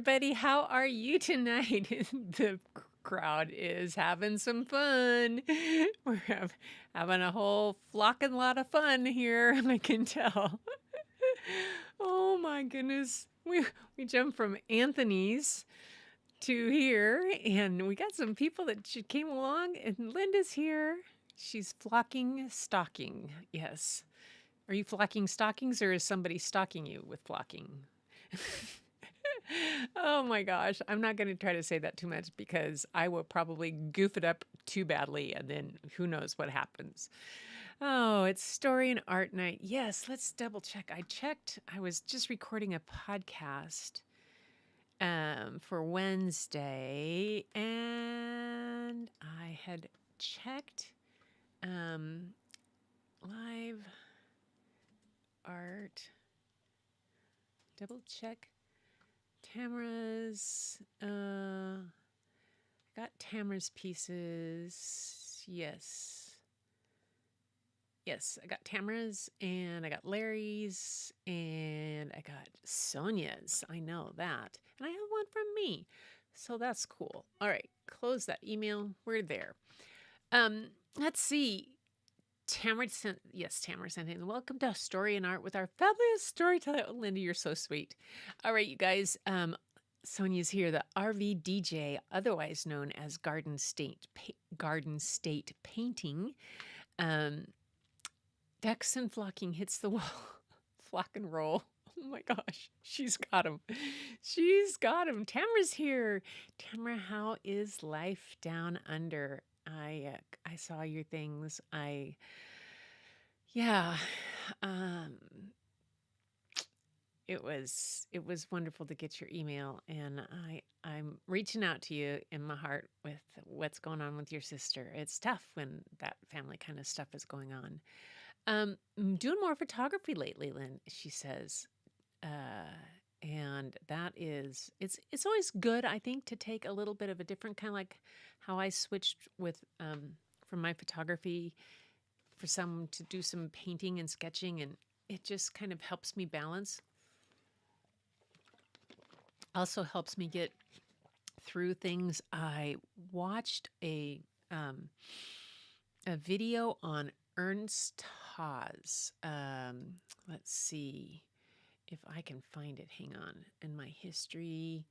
everybody. How are you tonight? The crowd is having some fun. We're having a whole flocking lot of fun here, I can tell. Oh my goodness. We jumped from Anthony's to here, and we got some people that came along, and Linda's here. She's flocking stocking. Yes. Are you flocking stockings, or is somebody stalking you with flocking? Oh my gosh. I'm not going to try to say that too much because I will probably goof it up too badly, and then who knows what happens. Oh, it's story and art night. Yes, let's double check. I checked. I was just recording a podcast for Wednesday, and I had checked live art. Double check. Tamara's, got Tamara's pieces. Yes. Yes, I got Tamara's and I got Larry's and I got Sonia's. I know that. And I have one from me. So that's cool. All right, close that email. We're there. Let's see. Tamara sent in. Welcome to Story and Art with our fabulous storyteller. Oh, Linda, you're so sweet. All right, you guys. Sonia's here, the RV DJ, otherwise known as Garden State Painting. Ducks and flocking hits the wall. Flock and roll. Oh my gosh, she's got him. She's got him. Tamara's here. Tamara, how is life down under? I saw your things. Yeah. Um, it was wonderful to get your email, and I'm reaching out to you in my heart with what's going on with your sister. It's tough when that family kind of stuff is going on. I'm doing more photography lately, Lynn, she says. And that is, it's always good, I think, to take a little bit of a different kind of like how I switched with, from my photography for some to do some painting and sketching, and it just kind of helps me balance. Also helps me get through things. I watched a video on Ernst Haas. Let's see if I can find it. Hang on. In my history,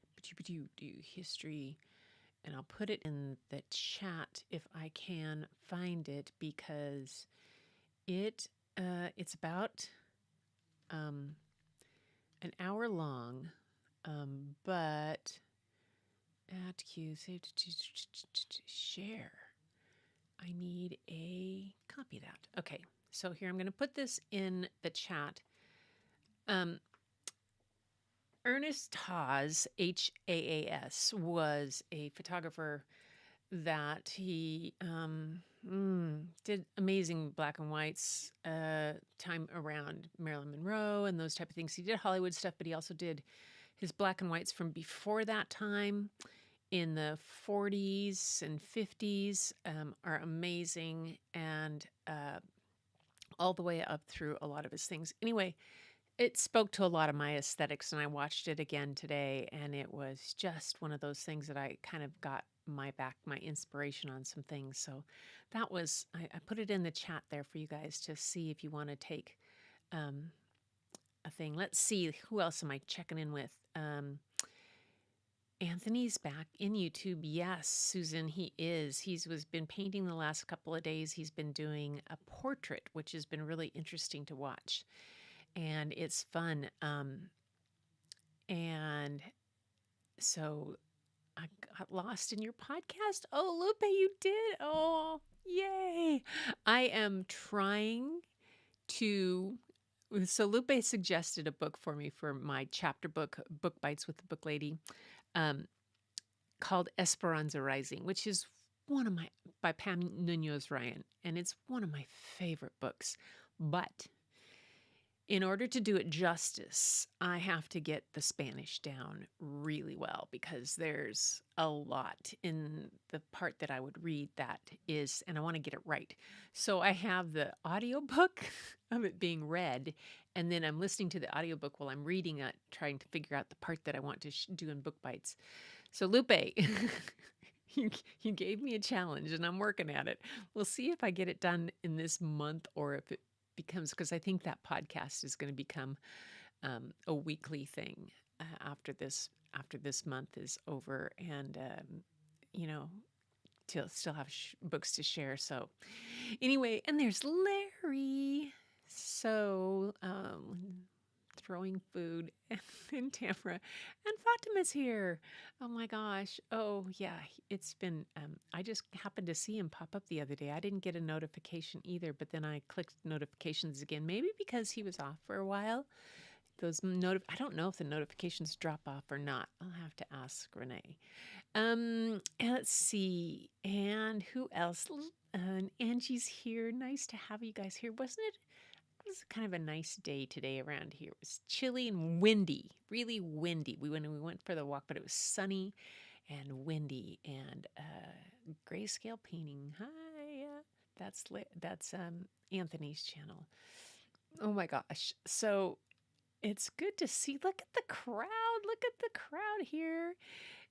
history, and I'll put it in the chat if I can find it, because it's about an hour long, but at Q share. I need a copy of that. Okay, so here I'm going to put this in the chat. Ernest Haas, Haas, was a photographer that he did amazing black and whites time around Marilyn Monroe and those type of things. He did Hollywood stuff, but he also did his black and whites from before that time in the 40s and 50s are amazing, and all the way up through a lot of his things. Anyway, it spoke to a lot of my aesthetics, and I watched it again today, and it was just one of those things that I kind of got my inspiration on some things. So that was, I put it in the chat there for you guys to see if you want to take a thing. Let's see, who else am I checking in with? Anthony's back in YouTube. Yes, Susan, he is. He's been painting the last couple of days. He's been doing a portrait, which has been really interesting to watch. And it's fun. And so I got lost in your podcast. Oh, Lupe, you did. Oh, yay. I am trying to. So Lupe suggested a book for me for my chapter book, Book Bites with the Book Lady, called Esperanza Rising, which is by Pam Nunez Ryan. And it's one of my favorite books. But in order to do it justice, I have to get the Spanish down really well, because there's a lot in the part that I would read that is, and I want to get it right. So I have the audiobook of it being read, and then I'm listening to the audiobook while I'm reading it, trying to figure out the part that I want to do in book bites. So Lupe, you, you gave me a challenge and I'm working at it. We'll see if I get it done in this month or if it becomes, because I think that podcast is going to become a weekly thing after this month is over, and you know, to still have books to share. So anyway, and there's Larry. So throwing food and Tamara and Fatima's here. Oh my gosh. Oh yeah, it's been. I just happened to see him pop up the other day. I didn't get a notification either, but then I clicked notifications again. Maybe because he was off for a while. I don't know if the notifications drop off or not. I'll have to ask Renee. And let's see. And who else? Angie's here. Nice to have you guys here. Wasn't it? It was kind of a nice day today around here. It was chilly and windy, really windy. We went for the walk, but it was sunny and windy and grayscale painting. Hi, that's Anthony's channel. Oh my gosh! So it's good to see. Look at the crowd. Look at the crowd here.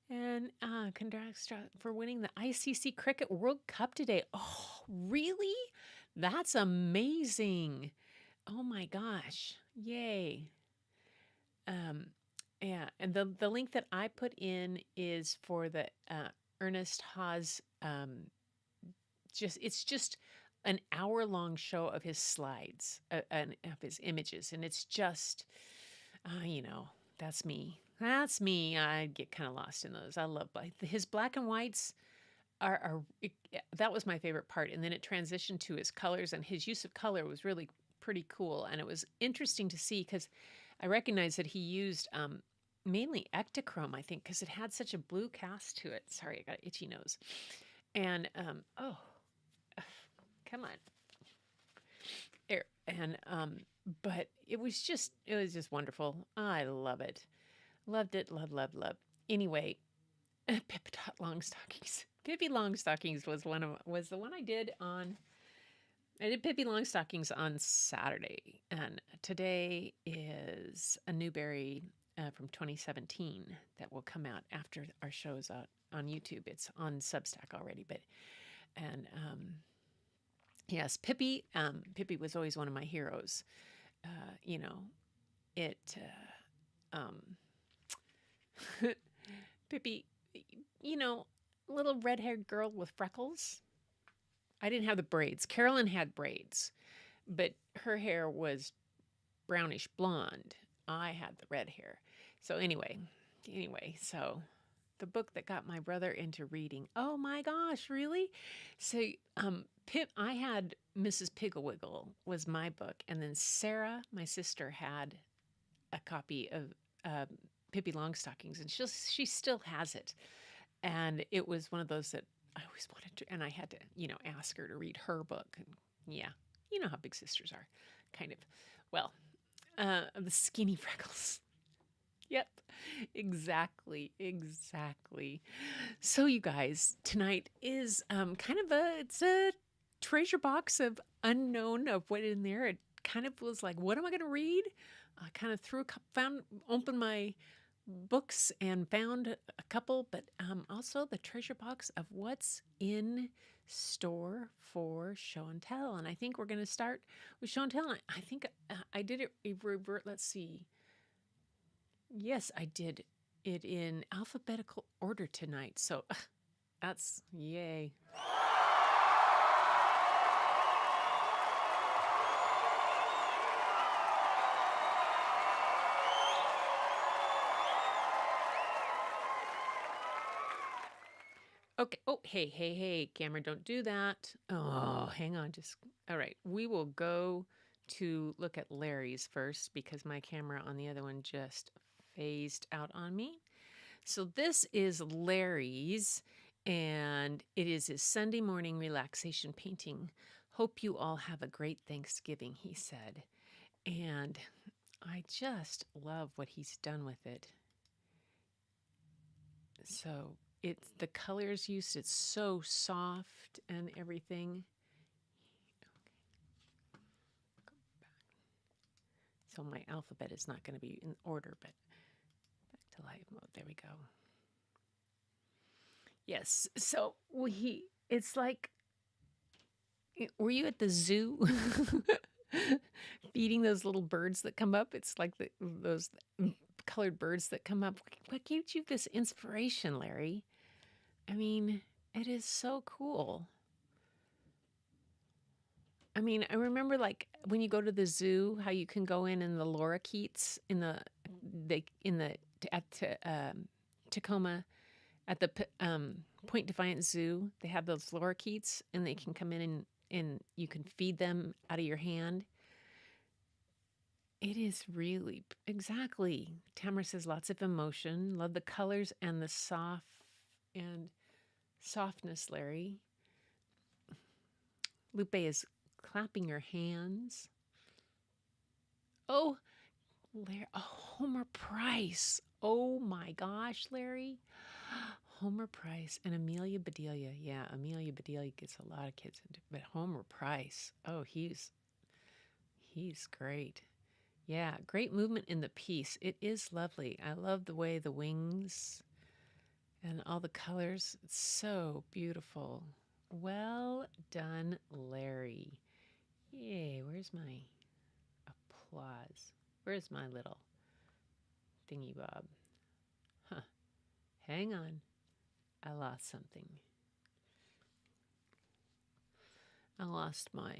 And congrats for winning the ICC Cricket World Cup today. Oh, really? That's amazing. Oh my gosh. Yay. Um, yeah. And the link that I put in is for the Ernest Haas, it's just an hour-long show of his slides and of his images. And it's just, you know, that's me. That's me. I get kind of lost in those. I love his black and whites that was my favorite part. And then it transitioned to his colors, and his use of color was really pretty cool. And it was interesting to see because I recognized that he used mainly Ektachrome, I think, because it had such a blue cast to it. Sorry, I got an itchy nose. And come on. There. And but it was just wonderful. I love it. Loved it. Love. Anyway, Pippi Longstockings. Pippi Longstockings was the one I did on. I did Pippi Longstockings on Saturday, and today is a Newbery from 2017 that will come out after our show's out on YouTube. It's on Substack already, and yes, Pippi. Pippi was always one of my heroes. You know, it. Pippi, you know, little red-haired girl with freckles. I didn't have the braids. Carolyn had braids, but her hair was brownish blonde. I had the red hair. So anyway, so the book that got my brother into reading. Oh my gosh, really? So I had Mrs. Pigglewiggle was my book, and then Sarah, my sister, had a copy of Pippi Longstockings, and she still has it. And it was one of those that I always wanted to, and I had to, ask her to read her book. And yeah, you know how big sisters are, kind of. Well, the skinny freckles. Yep, exactly. So you guys, tonight is kind of it's a treasure box of unknown of what in there. It kind of was like, what am I going to read? I kind of opened my books and found a couple, but also the treasure box of what's in store for show and tell. And I think we're going to start with show and tell. I think I did it revert. Let's see. Yes, I did it in alphabetical order tonight. So that's yay. Okay. Oh, hey, camera, don't do that. Oh, hang on. All right. We will go to look at Larry's first because my camera on the other one just phased out on me. So this is Larry's, and it is his Sunday morning relaxation painting. Hope you all have a great Thanksgiving, he said. And I just love what he's done with it. So it's the colors used, it's so soft and everything. So my alphabet is not going to be in order, but back to live mode. There we go. Yes. So it's like, were you at the zoo feeding those little birds that come up? It's like those colored birds that come up. What gave you this inspiration, Larry? I mean, it is so cool. I mean, I remember like when you go to the zoo, how you can go in the lorikeets at Tacoma at the Point Defiance Zoo. They have those lorikeets, and they can come in and you can feed them out of your hand. It is really exactly. Tamara says lots of emotion. Love the colors and the softness, Larry. Lupe is clapping her hands. Oh, Larry, Homer Price. Oh my gosh, Larry. Homer Price and Amelia Bedelia. Yeah, Amelia Bedelia gets a lot of kids into, but Homer Price. Oh, he's great. Yeah, great movement in the piece. It is lovely. I love the way the wings and all the colors. It's so beautiful. Well done, Larry. Yay, where's my applause? Where's my little thingy bob? Huh. Hang on. I lost something. I lost my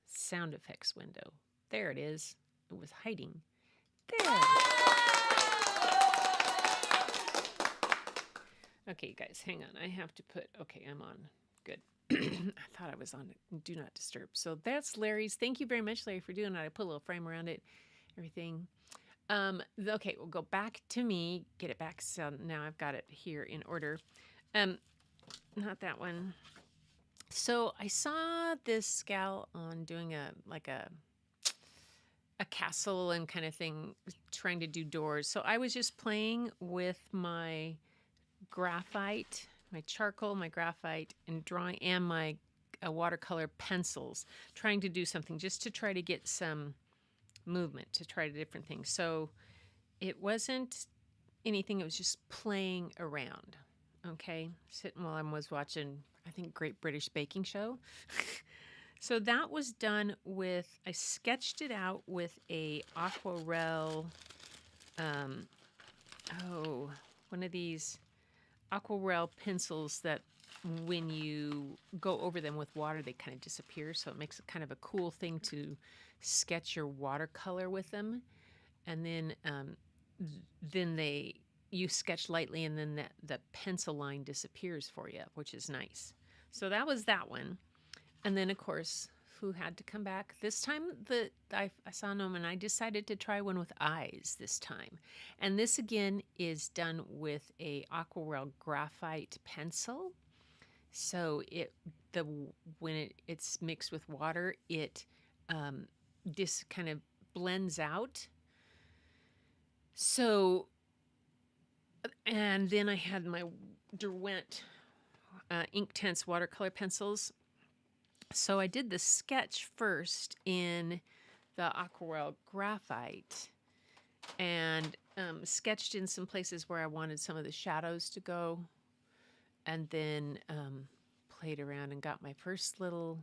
sound effects window. There it is. It was hiding. There. Okay, guys, hang on. I have to put, okay, I'm on. Good. I thought I was on Do Not Disturb. So that's Larry's. Thank you very much, Larry, for doing that. I put a little frame around it, everything. Okay, we'll go back to me, get it back. So now I've got it here in order. Not that one. So I saw this gal on doing a castle and kind of thing, trying to do doors. So I was just playing with my graphite, my charcoal, my graphite, and drawing, and my watercolor pencils, trying to do something just to try to get some movement, to try different things. So it wasn't anything, it was just playing around. Okay, sitting while I was watching, I think, Great British Baking Show. So that was done with, I sketched it out with a aquarelle, one of these aquarelle pencils that when you go over them with water, they kind of disappear. So it makes it kind of a cool thing to sketch your watercolor with them. And then you sketch lightly, and then the pencil line disappears for you, which is nice. So that was that one. And then, of course, who had to come back? This time, I saw them, and I decided to try one with eyes this time. And this, again, is done with a aquarelle graphite pencil. So when it's mixed with water, it this kind of blends out. So, and then I had my Derwent Inktense watercolor pencils. So I did the sketch first in the aquarelle graphite and sketched in some places where I wanted some of the shadows to go, and then played around and got my first little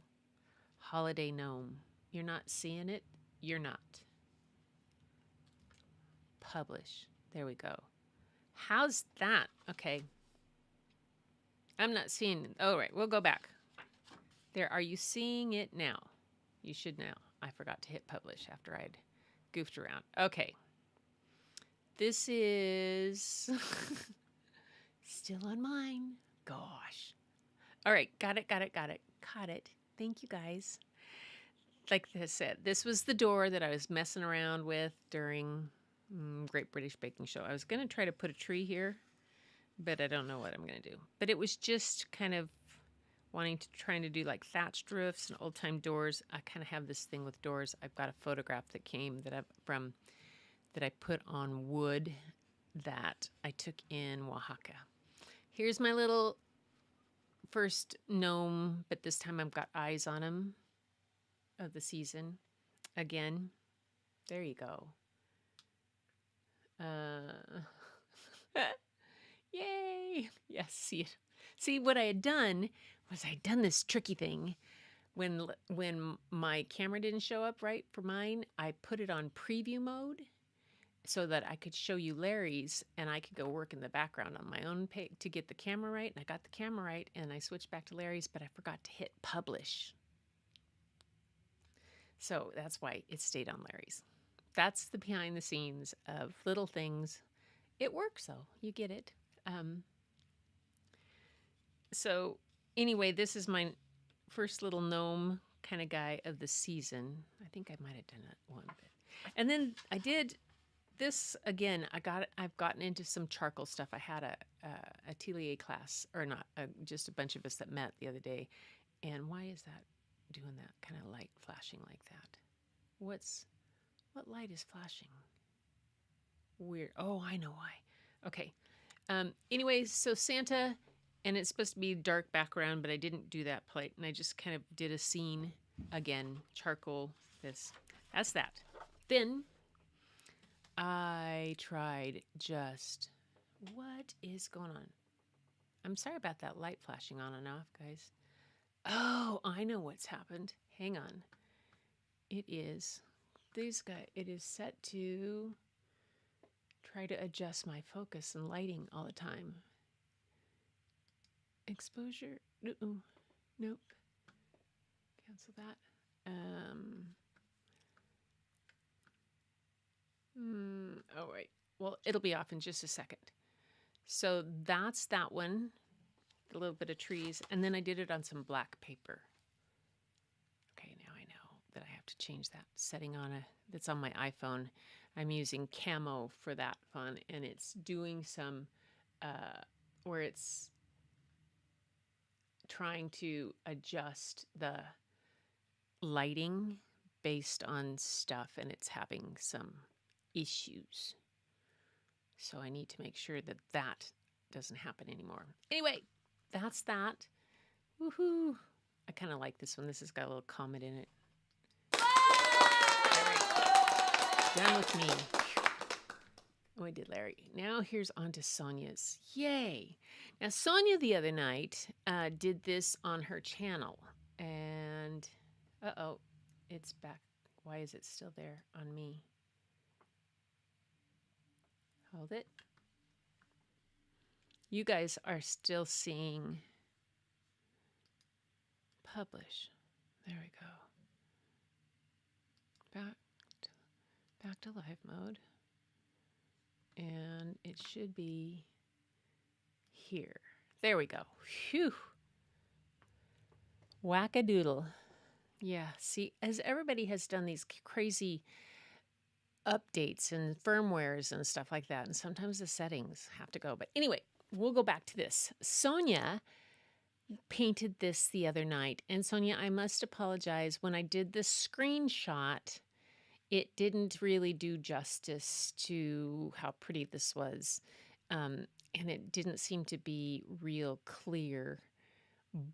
holiday gnome. You're not seeing it? You're not. Publish. There we go. How's that? Okay. I'm not seeing it. Oh, right. We'll go back. There. Are you seeing it now? You should now. I forgot to hit publish after I'd goofed around. Okay. This is still on mine. Gosh. All right. Got it. Caught it. Thank you, guys. Like I said, this was the door that I was messing around with during Great British Baking Show. I was going to try to put a tree here, but I don't know what I'm going to do. But it was just kind of trying to do like thatched roofs and old time doors. I kind of have this thing with doors. I've got a photograph that came that I put on wood that I took in Oaxaca. Here's my little first gnome, but this time I've got eyes on him of the season. Again, There you go. Yay! Yes, see it. See, what I had done was I'd done this tricky thing. When my camera didn't show up right for mine, I put it on preview mode so that I could show you Larry's and I could go work in the background on my own page to get the camera right. And I got the camera right and I switched back to Larry's, but I forgot to hit publish. So that's why it stayed on Larry's. That's the behind the scenes of little things. It works though. You get it. So anyway, this is my first little gnome kind of guy of the season. I think I might have done it one bit. And then I did this again. I've gotten into some charcoal stuff. I had a atelier class, or not, just a bunch of us that met the other day. And why is that doing that kind of light flashing like that? What light is flashing? Weird. Oh, I know why. Okay. Anyways, so Santa, and it's supposed to be dark background, but I didn't do that plate, and I just kind of did a scene again, charcoal. That's that. Then I tried just what is going on? I'm sorry about that light flashing on and off, guys. Oh, I know what's happened. Hang on. It is set to try to adjust my focus and lighting all the time. Exposure. Nope. Cancel that. Oh, right. Well, it'll be off in just a second. So that's that one. A little bit of trees. And then I did it on some black paper. Okay, now I know that I have to change that setting that's on my iPhone. I'm using camo for that fun, and it's doing some where it's trying to adjust the lighting based on stuff, and it's having some issues. So I need to make sure that that doesn't happen anymore. Anyway, that's that. Woohoo! I kind of like this one. This has got a little comet in it. Done with me. Oh, I did Larry. Now here's on to Sonia's. Yay! Now Sonia the other night did this on her channel, and uh-oh, it's back. Why is it still there on me? Hold it. You guys are still seeing publish. There we go. Back to live mode. And it should be here. There we go. Phew. Whack-a-doodle. Yeah, see, as everybody has done these crazy updates and firmwares and stuff like that, and sometimes the settings have to go. But anyway, we'll go back to this. Sonia painted this the other night. And Sonia, I must apologize. When I did the screenshot, it didn't really do justice to how pretty this was. And it didn't seem to be real clear.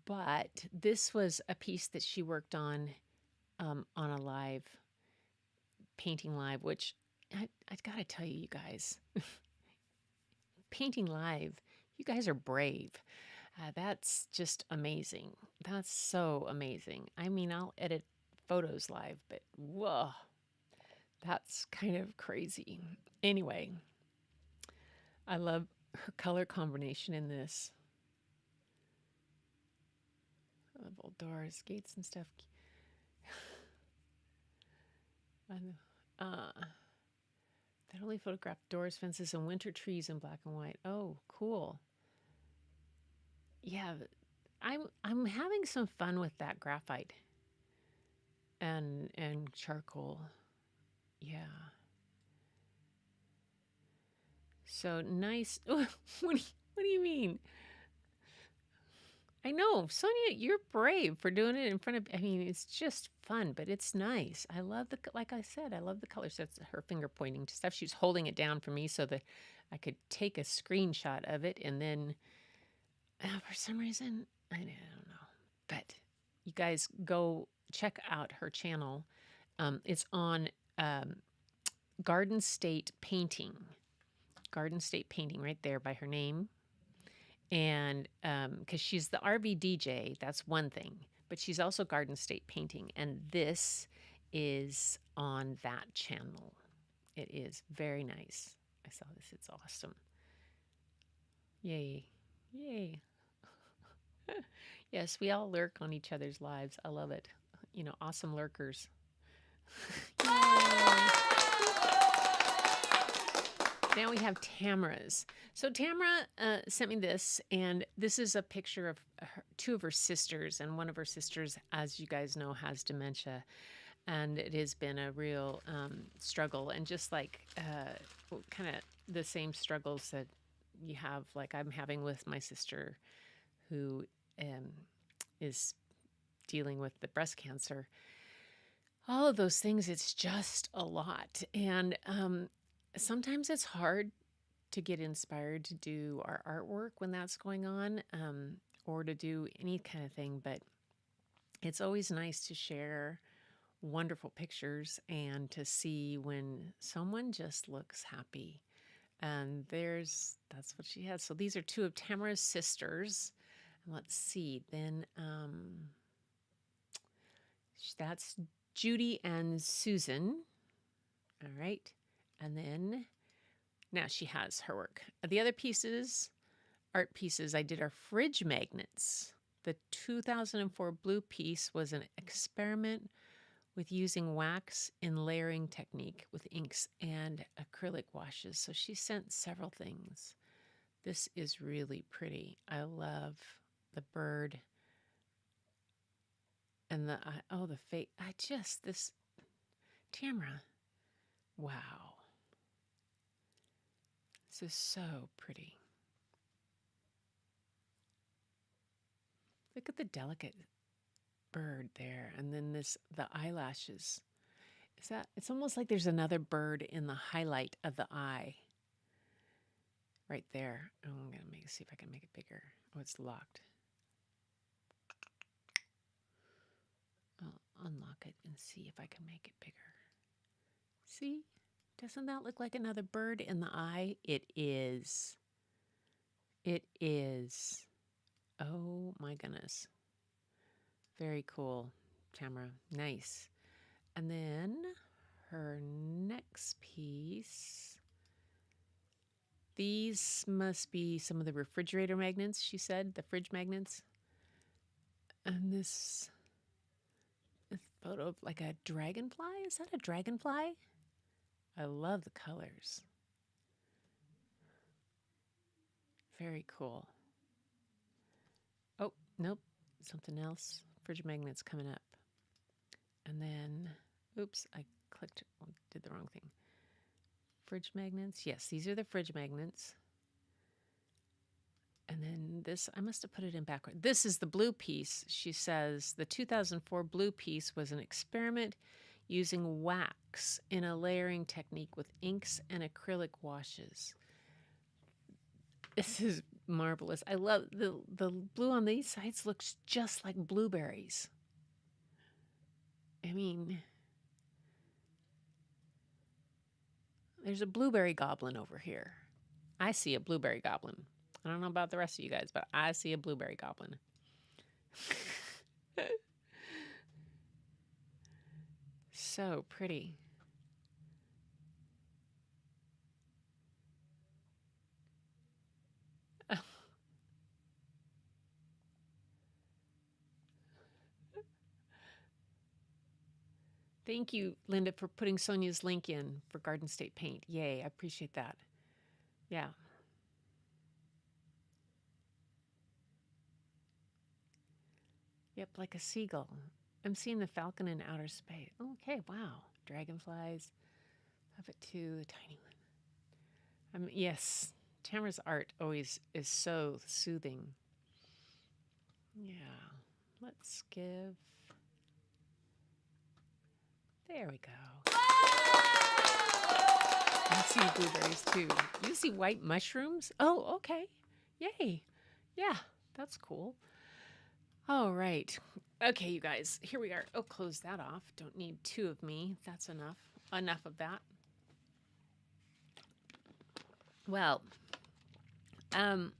But this was a piece that she worked on a live, painting live, which I've got to tell you, you guys, painting live, you guys are brave. That's just amazing. That's so amazing. I mean, I'll edit photos live, but whoa, that's kind of crazy. Anyway, I love her color combination in this. I love old doors, gates, and stuff. That only photographed doors, fences, and winter trees in black and white. Oh, cool. Yeah, I'm having some fun with that graphite and charcoal. Yeah. So nice. What do you mean? I know, Sonia, you're brave for doing it in front of. I mean, it's just fun, but it's nice. I love like I said, I love the colors. That's her finger pointing to stuff. She's holding it down for me so that I could take a screenshot of it, and then for some reason, I don't know. But you guys go check out her channel. It's on Garden State Painting. Garden State Painting right there by her name. And because she's the RV DJ, that's one thing. But she's also Garden State Painting. And this is on that channel. It is very nice. I saw this. It's awesome. Yay. Yay. Yes, we all lurk on each other's lives. I love it. You know, awesome lurkers. Now we have Tamara's. So Tamara sent me this, and this is a picture of two of her sisters, and one of her sisters, as you guys know, has dementia, and it has been a real struggle, and just like kind of the same struggles that you have, like I'm having with my sister, who is dealing with the breast cancer. All of those things, it's just a lot, and sometimes it's hard to get inspired to do our artwork when that's going on, or to do any kind of thing. But it's always nice to share wonderful pictures and to see when someone just looks happy. And that's what she has. So these are two of Tamara's sisters. And let's see, then that's Judy and Susan. All right. And then now she has her work. The other pieces, art pieces, I did are fridge magnets. The 2004 blue piece was an experiment with using wax in layering technique with inks and acrylic washes. So she sent several things. This is really pretty. I love the bird and the face. This Tamara. Wow. This is so pretty. Look at the delicate bird there, and then the eyelashes. It's almost like there's another bird in the highlight of the eye. Right there. Oh, I'm gonna see if I can make it bigger. Oh, it's locked. I'll unlock it and see if I can make it bigger. See? Doesn't that look like another bird in the eye? It is. It is. Oh my goodness. Very cool, Tamara. Nice. And then her next piece. These must be some of the refrigerator magnets, she said, the fridge magnets. And this photo of like a dragonfly. Is that a dragonfly? I love the colors. Very cool. Oh, nope. Something else. Fridge magnets coming up. And then, oops, I did the wrong thing. Fridge magnets. Yes, these are the fridge magnets. And then this, I must have put it in backward. This is the blue piece. She says the 2004 blue piece was an experiment using wax in a layering technique with inks and acrylic washes. This is marvelous. I love the blue on these sides looks just like blueberries. I mean, there's a blueberry goblin over here. I see a blueberry goblin. I don't know about the rest of you guys, but I see a blueberry goblin. So pretty. Thank you, Linda, for putting Sonia's link in for Garden State Paint. Yay, I appreciate that. Yeah. Yep, like a seagull. I'm seeing the falcon in outer space. Okay, wow. Dragonflies. Puppet 2, the tiny one. Yes, Tamara's art always is so soothing. Yeah. Let's give... There we go. I see blueberries too. You see white mushrooms? Oh, okay. Yay. Yeah, that's cool. All right. Okay, you guys, here we are. Oh, close that off. Don't need two of me. That's enough. Enough of that. Well, um,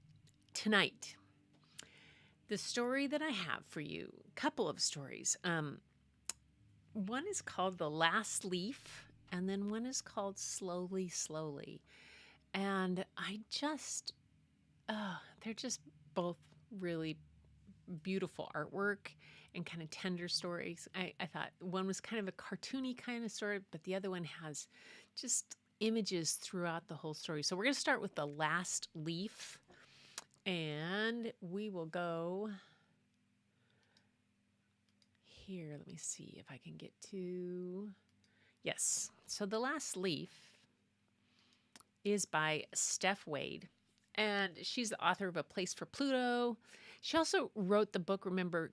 tonight, the story that I have for you, a couple of stories. One is called The Last Leaf, and then one is called Slowly, Slowly. And they're just both really beautiful artwork and kind of tender stories. I thought one was kind of a cartoony kind of story, but the other one has just images throughout the whole story. So we're going to start with The Last Leaf, and we will go here. Let me see if I can get to. Yes. So The Last Leaf is by Steph Wade, and she's the author of A Place for Pluto. She also wrote the book, remember,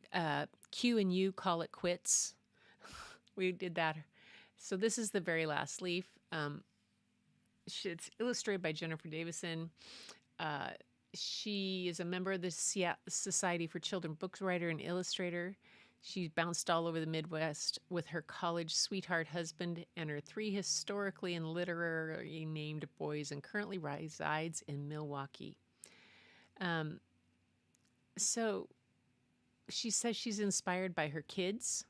Q and You Call It Quits? We did that. So this is The Very Last Leaf. It's illustrated by Jennifer Davison. Uh, she is a member of the Society for Children Book Writer and Illustrator. She bounced all over the Midwest with her college sweetheart husband and her 3 historically and literary named boys, and currently resides in Milwaukee. So she says she's inspired by her kids,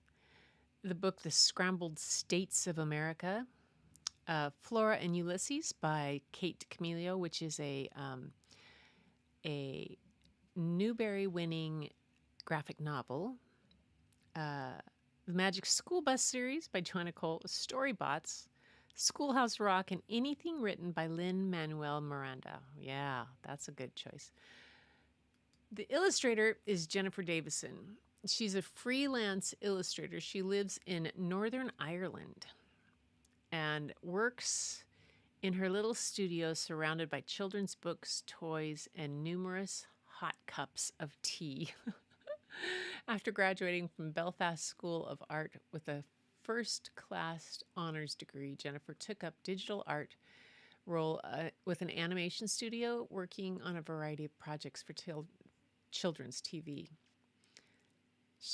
the book The Scrambled States of America, Flora and Ulysses by Kate Camilio, which is a Newbery-winning graphic novel. The Magic School Bus series by Joanna Cole, Storybots, Schoolhouse Rock, and anything written by Lin-Manuel Miranda. Yeah, that's a good choice. The illustrator is Jennifer Davison. She's a freelance illustrator. She lives in Northern Ireland and works in her little studio surrounded by children's books, toys, and numerous hot cups of tea. After graduating from Belfast School of Art with a first-class honors degree, Jennifer took up digital art role with an animation studio, working on a variety of projects for children's TV.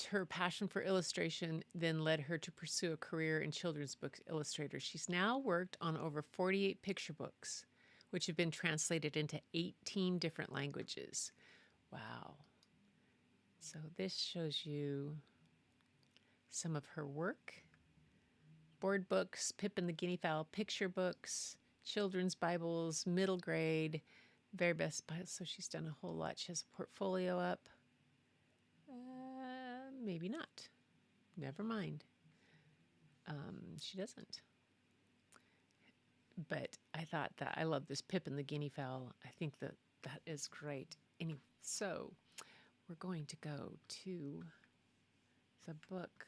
Her passion for illustration then led her to pursue a career in children's books illustrator. She's now worked on over 48 picture books, which have been translated into 18 different languages. Wow. So this shows you some of her work. Board books, Pip and the Guinea Fowl, picture books, children's Bibles, middle grade, very best Bibles. So she's done a whole lot. She has a portfolio up. Maybe not. Never mind. She doesn't. But I thought that I love this Pip and the Guinea Fowl. I think that is great. Anyway, so we're going to go to the book.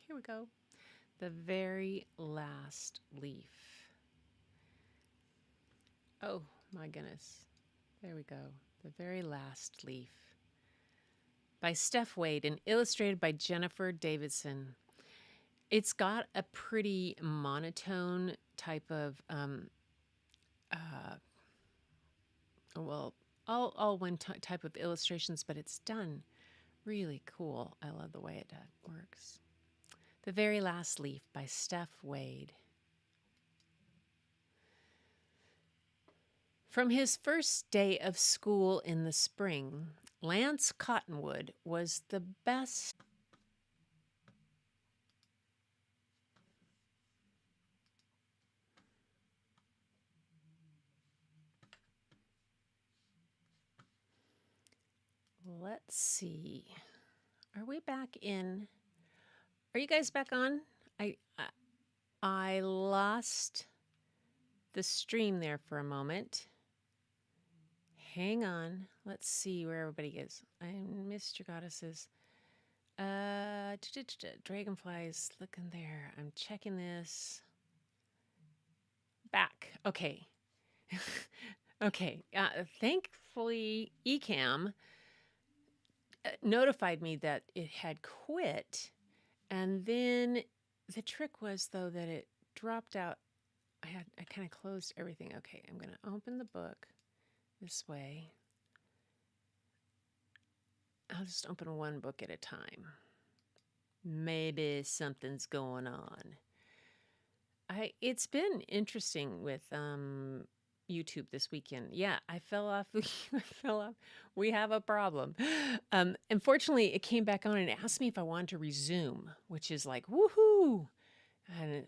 Here we go. The Very Last Leaf. Oh my goodness. There we go. The Very Last Leaf by Steph Wade and illustrated by Jennifer Davidson. It's got a pretty monotone type of, all one type of illustrations, but it's done really cool. I love the way it works. The Very Last Leaf by Steph Wade. From his first day of school in the spring, Lance Cottonwood was the best. Let's see. Are we back in? Are you guys back on? I lost the stream there for a moment. Hang on. Let's see where everybody is. I missed your goddesses. Dragonflies looking there. I'm checking this. Back. Okay. Okay. Thankfully, eCamm notified me that it had quit. And then the trick was, though, that it dropped out. I kind of closed everything. Okay, I'm going to open the book this way. I'll just open one book at a time. Maybe something's going on. It's been interesting with YouTube this weekend. Yeah, I fell off. I fell off. We have a problem. Unfortunately, it came back on and asked me if I wanted to resume, which is like woohoo,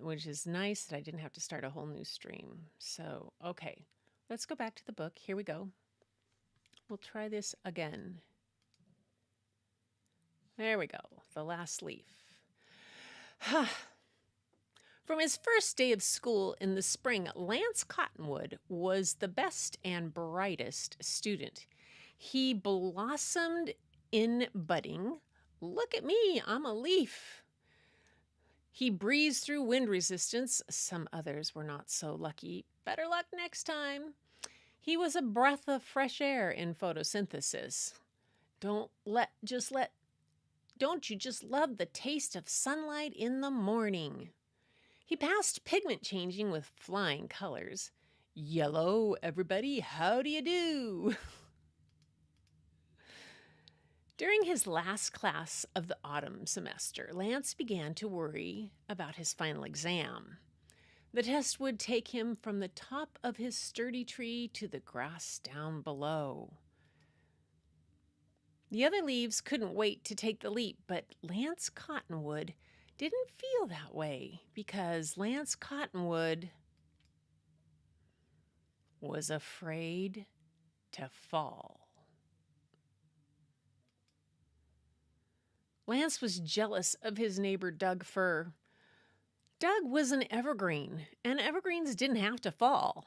which is nice that I didn't have to start a whole new stream. So okay, let's go back to the book. Here we go. We'll try this again. There we go. The last leaf. From his first day of school in the spring, Lance Cottonwood was the best and brightest student. He blossomed in budding. Look at me, I'm a leaf. He breezed through wind resistance. Some others were not so lucky. Better luck next time. He was a breath of fresh air in photosynthesis. Don't you just love the taste of sunlight in the morning? He passed pigment changing with flying colors. Yellow, everybody, how do you do? During his last class of the autumn semester, Lance began to worry about his final exam. The test would take him from the top of his sturdy tree to the grass down below. The other leaves couldn't wait to take the leap, but Lance Cottonwood didn't feel that way because Lance Cottonwood was afraid to fall. Lance was jealous of his neighbor Doug Fir. Doug was an evergreen, and evergreens didn't have to fall.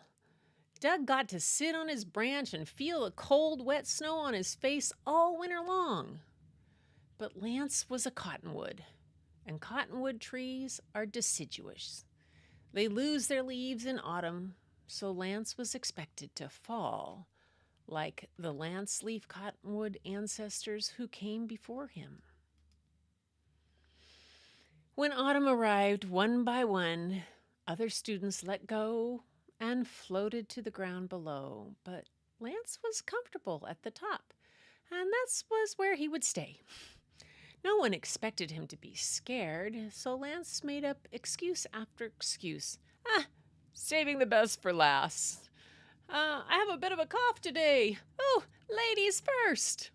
Doug got to sit on his branch and feel the cold, wet snow on his face all winter long. But Lance was a cottonwood, and cottonwood trees are deciduous. They lose their leaves in autumn, so Lance was expected to fall, like the lance leaf cottonwood ancestors who came before him. When autumn arrived, one by one, other students let go and floated to the ground below, but Lance was comfortable at the top, and that was where he would stay. No one expected him to be scared, so Lance made up excuse after excuse. Saving the best for last. I have a bit of a cough today. Oh, ladies first.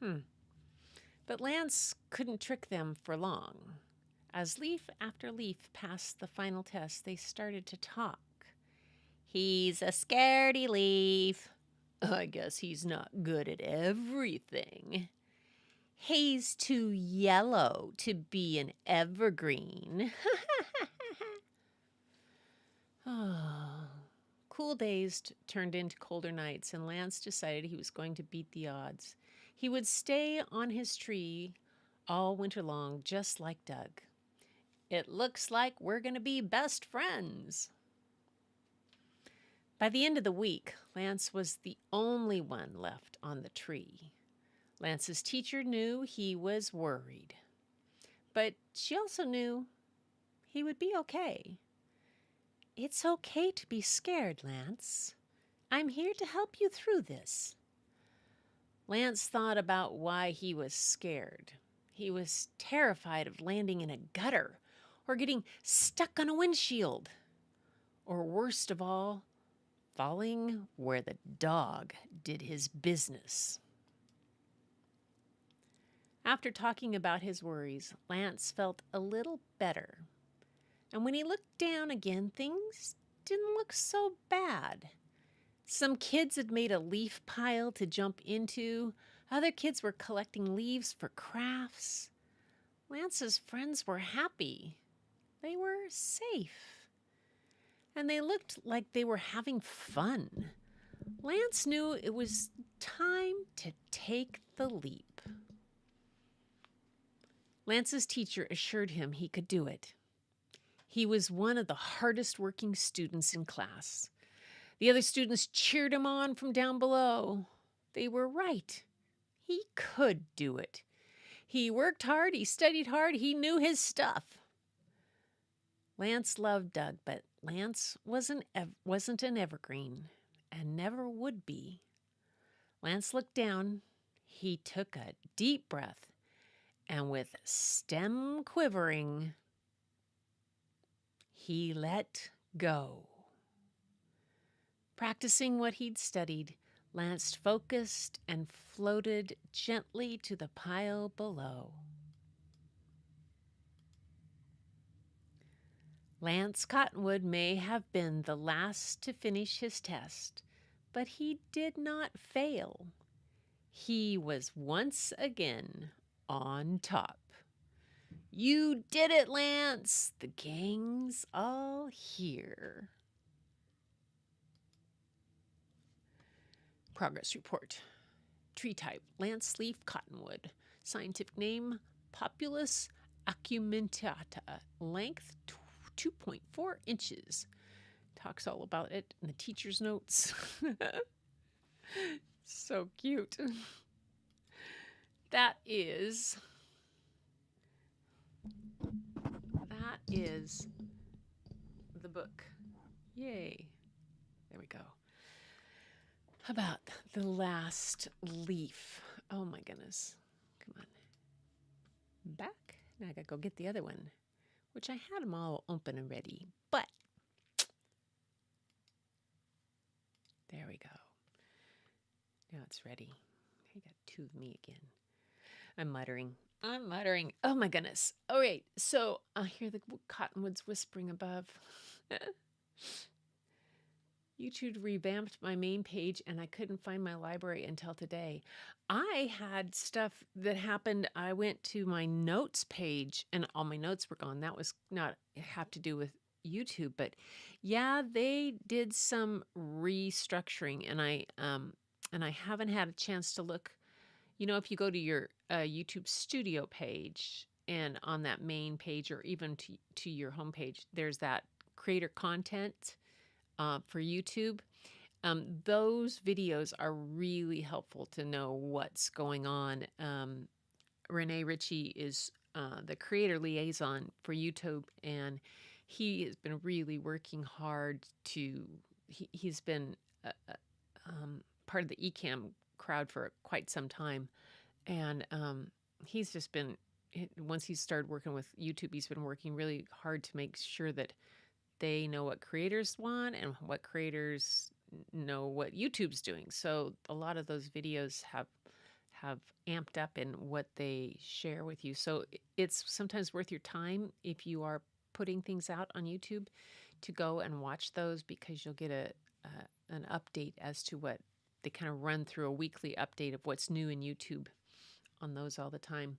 But Lance couldn't trick them for long. As leaf after leaf passed the final test, they started to talk. He's a scaredy leaf. I guess he's not good at everything. He's too yellow to be an evergreen. Cool days turned into colder nights, and Lance decided he was going to beat the odds. He would stay on his tree all winter long, just like Doug. It looks like we're going to be best friends. By the end of the week, Lance was the only one left on the tree. Lance's teacher knew he was worried, but she also knew he would be okay. It's okay to be scared, Lance. I'm here to help you through this. Lance thought about why he was scared. He was terrified of landing in a gutter or getting stuck on a windshield. Or worst of all, falling where the dog did his business. After talking about his worries, Lance felt a little better. And when he looked down again, things didn't look so bad. Some kids had made a leaf pile to jump into. Other kids were collecting leaves for crafts. Lance's friends were happy. They were safe. And they looked like they were having fun. Lance knew it was time to take the leap. Lance's teacher assured him he could do it. He was one of the hardest working students in class. The other students cheered him on from down below. They were right. He could do it. He worked hard, he studied hard, he knew his stuff. Lance loved Doug, but Lance wasn't an evergreen and never would be. Lance looked down. He took a deep breath, and with stem quivering, he let go. Practicing what he'd studied, Lance focused and floated gently to the pile below. Lance Cottonwood may have been the last to finish his test, but he did not fail. He was once again on top. You did it, Lance! The gang's all here. Progress report. Tree type, Lance leaf cottonwood. Scientific name, Populus acumentata. Length, 2.4 inches. Talks all about it in the teacher's notes. So cute. That is the book. Yay. There we go. How about the last leaf? Oh my goodness. Come on. Back. Now I gotta go get the other one, which I had them all open and ready, but there we go. Now it's ready. I got two of me again. I'm muttering. Oh my goodness. All right. So I hear the cottonwoods whispering above. YouTube revamped my main page and I couldn't find my library until today. I had stuff that happened. I went to my notes page and all my notes were gone. That was not have to do with YouTube, but yeah, they did some restructuring and I haven't had a chance to look. You know, if you go to your YouTube studio page and on that main page or even to your homepage, there's that creator content for YouTube. Those videos are really helpful to know what's going on. Renee Ritchie is the creator liaison for YouTube, and he has been really working hard to. He's been part of the eCamm crowd for quite some time, and he's just been. Once he started working with YouTube, he's been working really hard to make sure that they know what creators want and what creators know what YouTube's doing. So a lot of those videos have amped up in what they share with you. So it's sometimes worth your time if you are putting things out on YouTube to go and watch those, because you'll get an update as to what they kind of run through, a weekly update of what's new in YouTube on those all the time.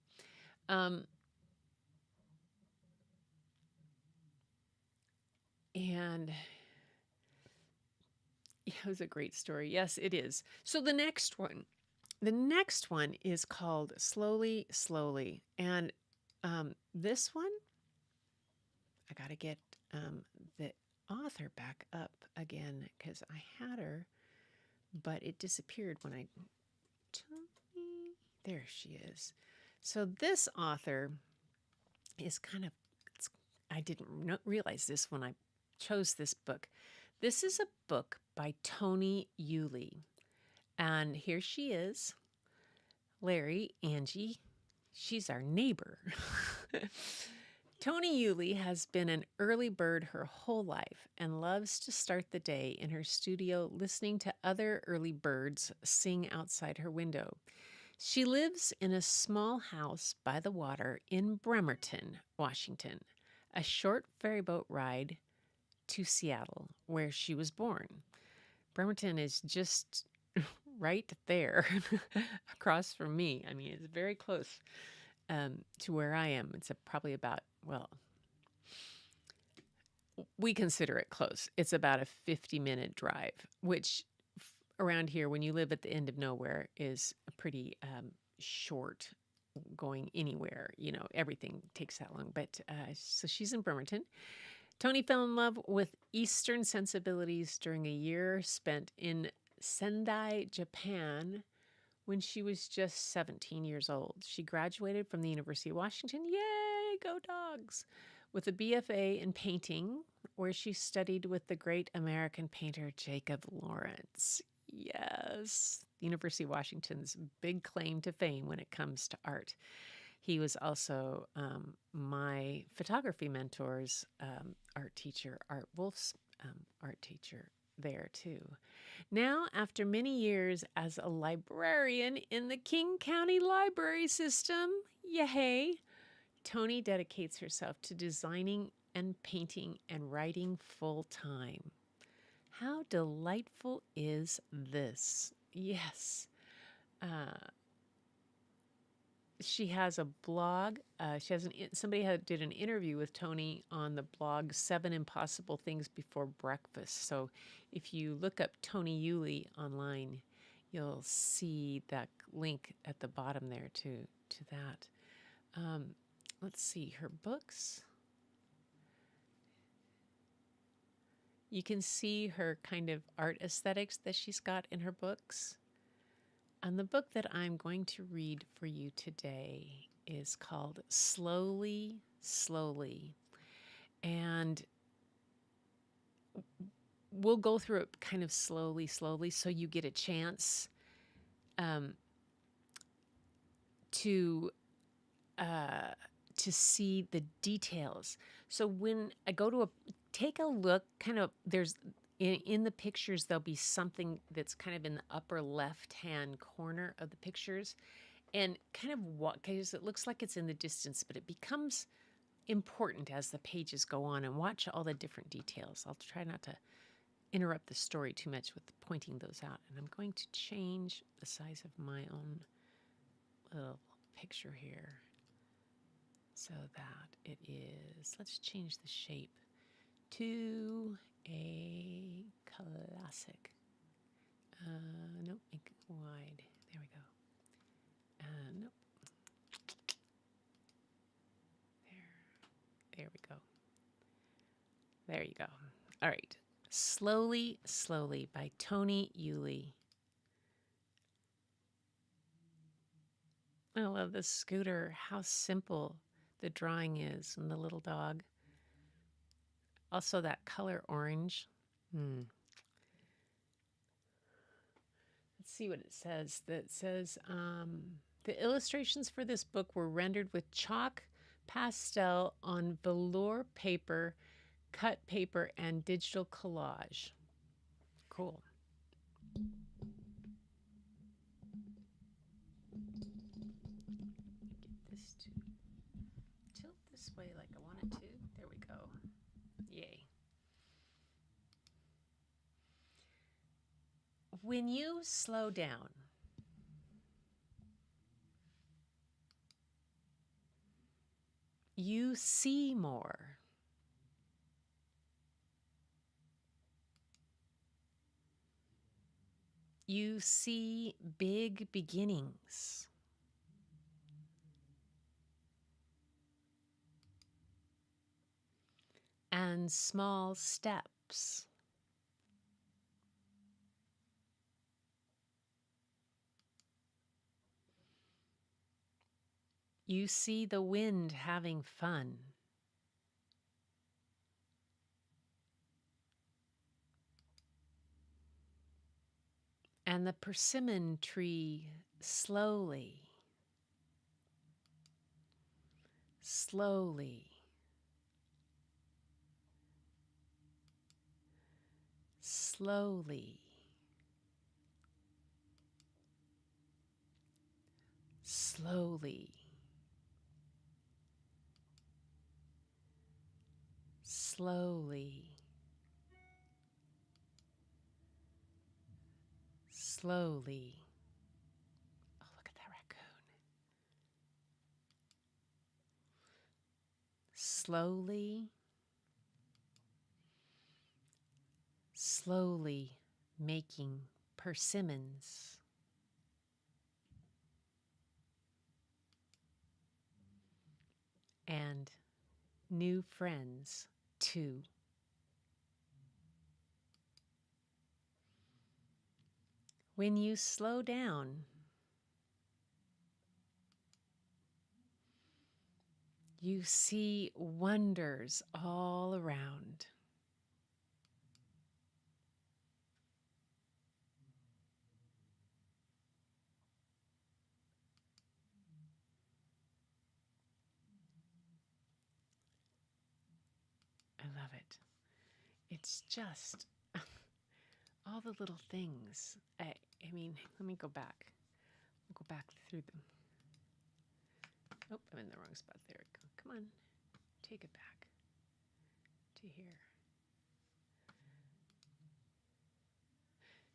And yeah, it was a great story. Yes, it is. So the next one is called Slowly, Slowly. And this one, I got to get the author back up again because I had her, but it disappeared when I... There she is. So this author is kind of... I didn't realize this when I chose this book. This is a book by Toni Yulee. And here she is, Larry, Angie. She's our neighbor. Toni Yulee has been an early bird her whole life and loves to start the day in her studio listening to other early birds sing outside her window. She lives in a small house by the water in Bremerton, Washington, a short ferryboat ride to Seattle, where she was born. Bremerton is just right there across from me. I mean, it's very close to where I am. It's probably about, well, we consider it close. It's about a 50-minute drive, which around here, when you live at the end of nowhere, is a pretty short going anywhere. You know, everything takes that long. But so she's in Bremerton. Toni fell in love with Eastern sensibilities during a year spent in Sendai, Japan, when she was just 17 years old. She graduated from the University of Washington, yay, go dogs, with a BFA in painting, where she studied with the great American painter Jacob Lawrence. Yes, the University of Washington's big claim to fame when it comes to art. He was also my photography mentor's art teacher, Art Wolf's art teacher there too. Now, after many years as a librarian in the King County Library System, yay, Toni dedicates herself to designing and painting and writing full time. How delightful is this? Yes. Uh, she has a blog. She has did an interview with Toni on the blog 7 Impossible Things Before Breakfast. So if you look up Toni Yulee online, you'll see that link at the bottom there to that. Let's see her books. You can see her kind of art aesthetics that she's got in her books. And the book that I'm going to read for you today is called Slowly, Slowly. And we'll go through it kind of slowly, slowly, so you get a chance to see the details. So when I go to take a look, kind of, there's in the pictures, there'll be something that's kind of in the upper left-hand corner of the pictures, and kind of what, because it looks like it's in the distance, but it becomes important as the pages go on, and watch all the different details. I'll try not to interrupt the story too much with pointing those out. And I'm going to change the size of my own little picture here so that it is, let's change the shape to a classic. Nope, make it wide. There we go. Nope. There we go. There you go. All right. Slowly, Slowly by Toni Yulee. I love the scooter, how simple the drawing is, and the little dog. Also that color orange. Let's see what it says. That says the illustrations for this book were rendered with chalk pastel on velour paper, cut paper, and digital collage. Cool. Get this to tilt this way like I want it to. There we go. Yay. When you slow down, you see more. You see big beginnings. And small steps. You see the wind having fun. And the persimmon tree slowly, slowly, slowly, slowly, slowly, slowly. Oh, look at that raccoon. Slowly, slowly making persimmons. And new friends too. When you slow down, you see wonders all around. it. It's just all the little things. I mean, let me go back. We'll go back through them. Oh, I'm in the wrong spot. There we go. Come on. Take it back to here.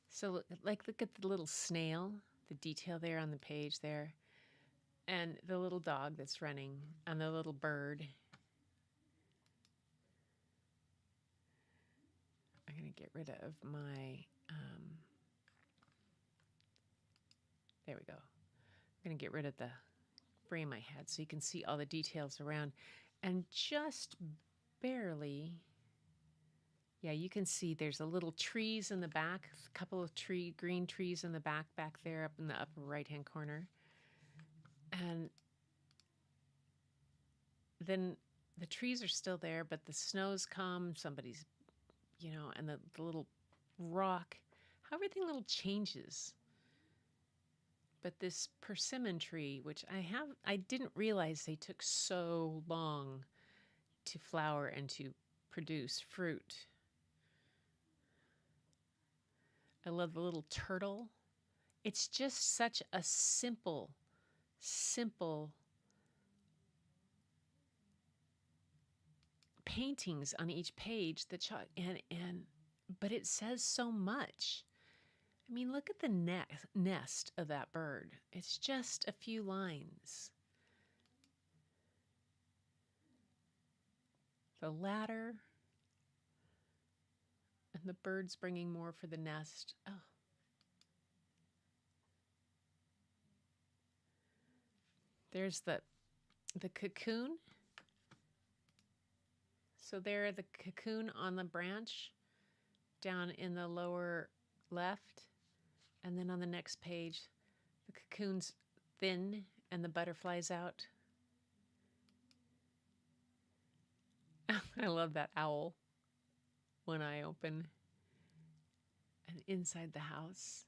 So, like, look at the little snail, the detail there on the page there, and the little dog that's running, and the little bird. I'm going to get rid of my, there we go. I'm going to get rid of the frame I had so you can see all the details around. And just barely, yeah, you can see there's a little trees in the back, a couple of green trees in the back there up in the upper right-hand corner. And then the trees are still there, but the snow's come, somebody's, and the little rock, how everything little changes. But this persimmon tree, which I didn't realize they took so long to flower and to produce fruit. I love the little turtle. It's just such a simple paintings on each page but it says so much. I mean, look at the nest of that bird. It's just a few lines. The ladder and the birds bringing more for the nest. Oh. There's the cocoon. So there, the cocoon on the branch down in the lower left. And then on the next page, the cocoon's thin and the butterfly's out. I love that owl. One eye open. And inside the house.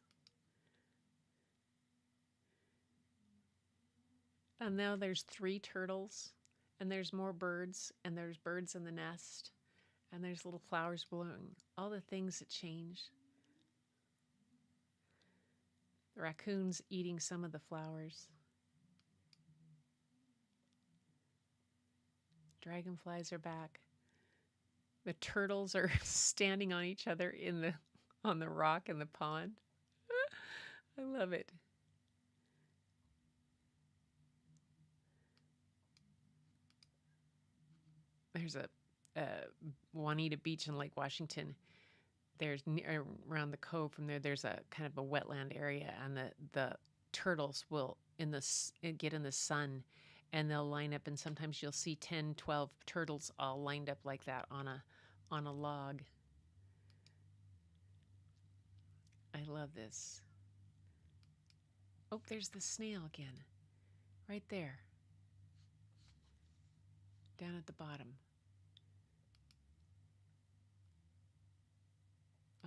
And now there's 3 turtles. And there's more birds. And there's birds in the nest. And there's little flowers blowing. All the things that change. The raccoon's eating some of the flowers. Dragonflies are back. The turtles are standing on each other on the rock in the pond. I love it. There's a Juanita Beach in Lake Washington. There's around the cove from there. There's a kind of a wetland area, and the turtles will get in the sun, and they'll line up. And sometimes you'll see 10, 12 turtles all lined up like that on a log. I love this. Oh, there's the snail again, right there, down at the bottom.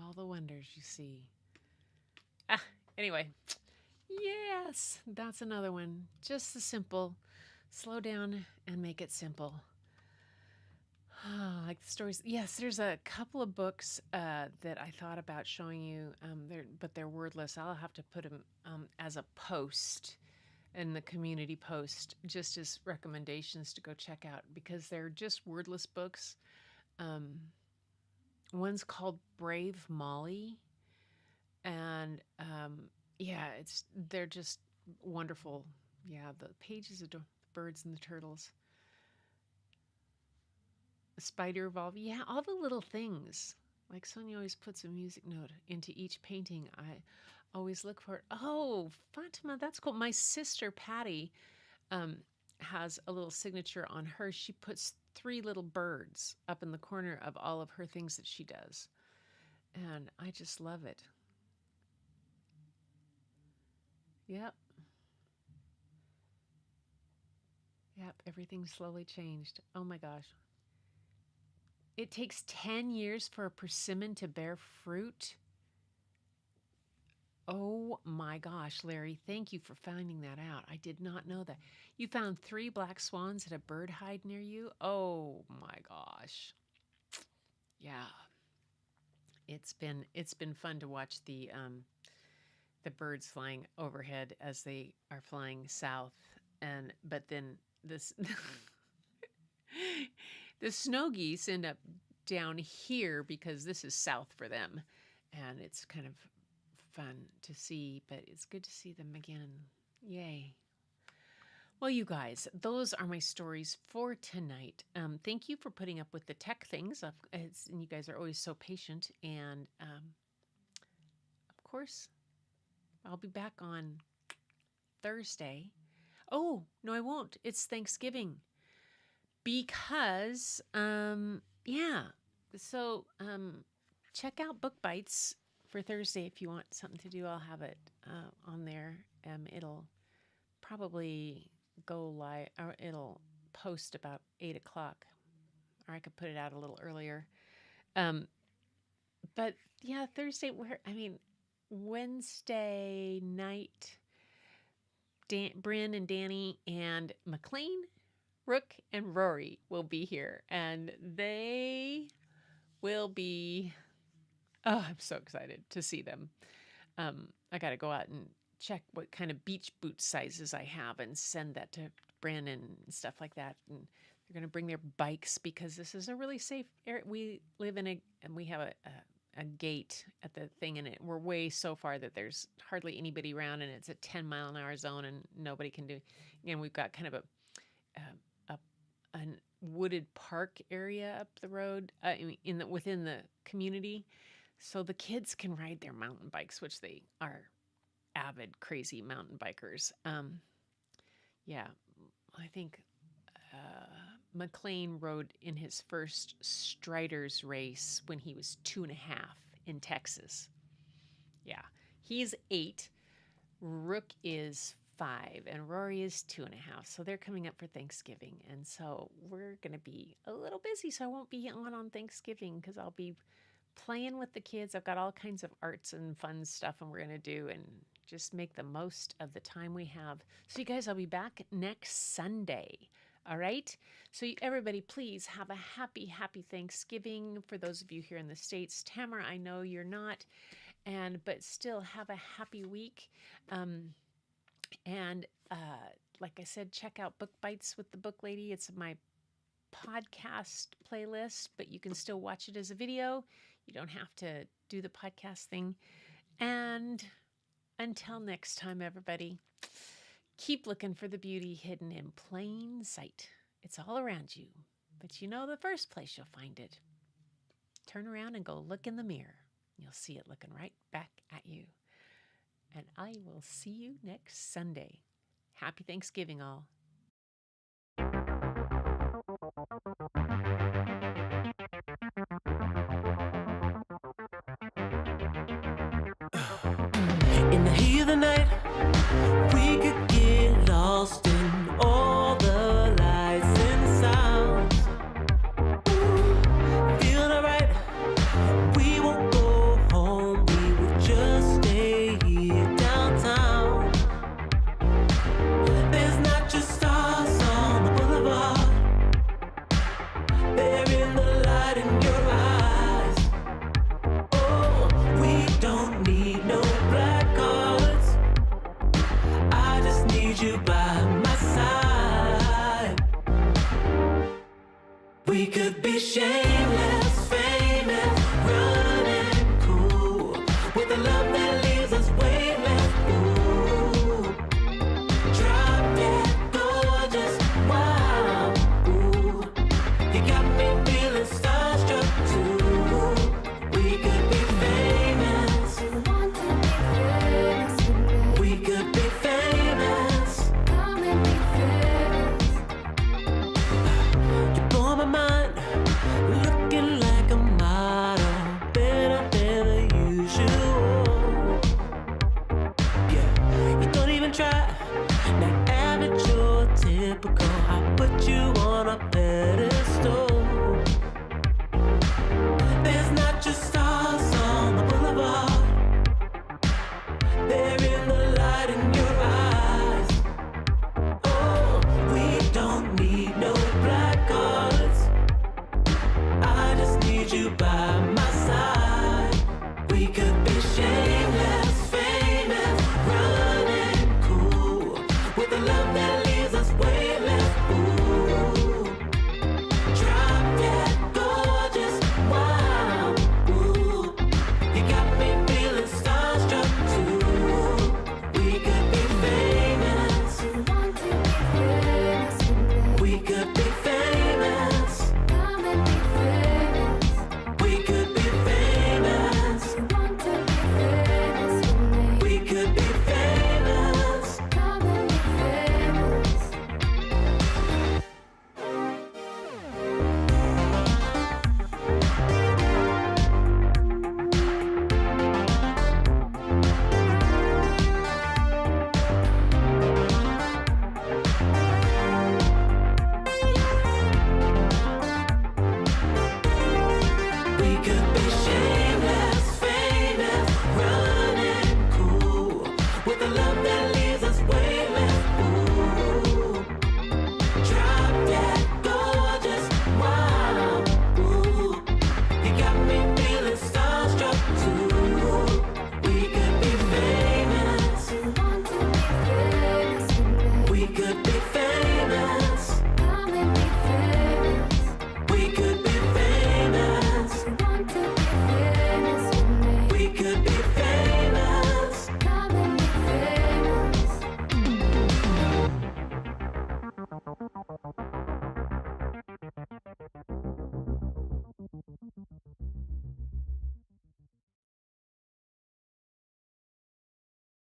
All the wonders you see. Anyway, yes, that's another one. Just the simple. Slow down and make it simple. Like the stories. Yes, there's a couple of books that I thought about showing you, but they're wordless. I'll have to put them as a post in the community post, just as recommendations to go check out, because they're just wordless books. One's called Brave Molly, and they're just wonderful. Yeah, the pages of the birds and the turtles. The spider evolving. Yeah, all the little things. Like Sonia always puts a music note into each painting. I always look for it. Oh, Fatima, that's cool. My sister Patty has a little signature on her. She puts 3 little birds up in the corner of all of her things that she does. And I just love it. Yep. Yep, everything's slowly changed. Oh my gosh. It takes 10 years for a persimmon to bear fruit. Oh my gosh, Larry, thank you for finding that out. I did not know that. You found 3 black swans at a bird hide near you? Oh my gosh. Yeah, it's been fun to watch the birds flying overhead as they are flying south, and but then this the snow geese end up down here because this is south for them, and it's kind of fun to see, but it's good to see them again. Yay. Well, you guys, those are my stories for tonight. Thank you for putting up with the tech things. And you guys are always so patient. And of course, I'll be back on Thursday. Oh, no, I won't. It's Thanksgiving. Because, yeah. So check out Book Bites for Thursday if you want something to do. I'll have it on there. It'll probably go live, or it'll post about 8 o'clock, or I could put it out a little earlier. But yeah, Thursday, Wednesday night, Bryn and Danny and McLean, Rook, and Rory will be here, and they will be, oh, I'm so excited to see them. I got to go out and check what kind of beach boot sizes I have and send that to Brandon and stuff like that. And they're going to bring their bikes because this is a really safe area. We live in and we have a gate at the thing, and we're way so far that there's hardly anybody around, and it's a 10-mile-an-hour zone, and nobody can do. And we've got kind of a wooded park area up the road within the community, so the kids can ride their mountain bikes, which they are avid, crazy mountain bikers. Yeah, I think McLean rode in his first Striders race when he was 2.5 in Texas. Yeah, he's 8. Rook is 5, and Rory is 2.5. So they're coming up for Thanksgiving, and so we're gonna be a little busy. So I won't be on Thanksgiving because I'll be playing with the kids. I've got all kinds of arts and fun stuff, and we're gonna do and just make the most of the time we have. So you guys, I'll be back next Sunday. All right. So everybody, please have a happy, happy Thanksgiving. For those of you here in the States, Tamara, I know you're not, but still have a happy week. And like I said, check out Book Bites with the Book Lady. It's my podcast playlist, but you can still watch it as a video. You don't have to do the podcast thing. And until next time, everybody, keep looking for the beauty hidden in plain sight. It's all around you, but you know the first place you'll find it. Turn around and go look in the mirror. You'll see it looking right back at you. And I will see you next Sunday. Happy Thanksgiving, all. In the heat of the night, we could get lost in all the lights and sounds. Feeling alright, we won't go home, we will just stay here downtown. There's not just stars on the boulevard, they're in the light in your eyes. Oh, we don't need no black cards, I just need you by my side. We could be shameless, famous, running cool, with a love that leaves us weightless. Ooh, drop dead gorgeous, wow. Ooh, you got me feeling starstruck too. We could be famous, we could be famous. Come and be famous. You blow my mind, looking like a model, better than the usual. Yeah, you don't even try, not average or typical. I put you on a pedestal.